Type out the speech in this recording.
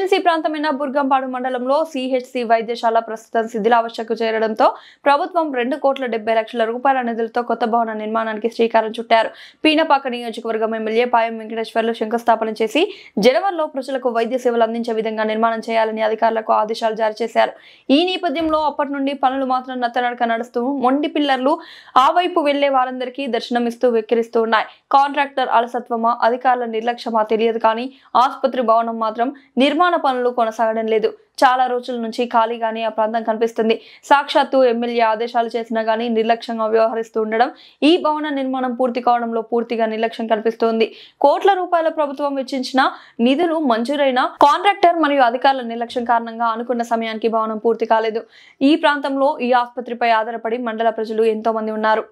Agency ప్రాంతమైన బుర్గంపాడు మండలంలో CHC వైద్యశాల ప్రస్తుతం శిథిలావస్థకు చేరడంతో ప్రభుత్వం 2,70,00,000 రూపాయల నిధులతో కొత్త భవన నిర్మాణానికి శ్రీకారం చుట్టారు. పీనపాక నియోజకవర్గం ఎమ్మెల్యే పాయం వెంకటేశ్వర్లు శంకుస్థాపన చేసి జనవరిలో ప్రజలకు వైద్య సేవలు అందించే విధంగా నిర్మాణం చేయాలని అధికారులకు ఆదేశాలు జారీ చేశారు. ఈ నేపథ్యంలో అప్పటి నుండి పనులు మాత్రం నత్తనడక నడుస్తూ మొండి పిల్లర్లు ఆ వైపు వెళ్లే వారందరికీ దర్శనమిస్తూ వెక్కిరిస్తూ ఉన్నాయి. కాంట్రాక్టర్ అలసత్వమా, అధికారుల నిర్లక్ష్యమా తెలియదు కానీ ఆసుపత్రి భవనం మాత్రం నిర్మాణ పనులు కొనసాగడం లేదు. చాలా రోజుల నుంచి ఖాళీగానే ఆ ప్రాంతం కనిపిస్తుంది. సాక్షాత్తు ఎమ్మెల్యే ఆదేశాలు చేసినా గానీ నిర్లక్ష్యంగా వ్యవహరిస్తూ ఉండడం, ఈ భవన నిర్మాణం పూర్తి కావడంలో పూర్తిగా నిర్లక్ష్యం కనిపిస్తోంది. కోట్ల రూపాయల ప్రభుత్వం వెచ్చించిన నిధులు మంజూరైన కాంట్రాక్టర్ మరియు అధికారుల నిర్లక్ష్యం కారణంగా అనుకున్న సమయానికి భవనం పూర్తి కాలేదు. ఈ ప్రాంతంలో ఈ ఆసుపత్రిపై ఆధారపడి మండల ప్రజలు ఎంతో మంది ఉన్నారు.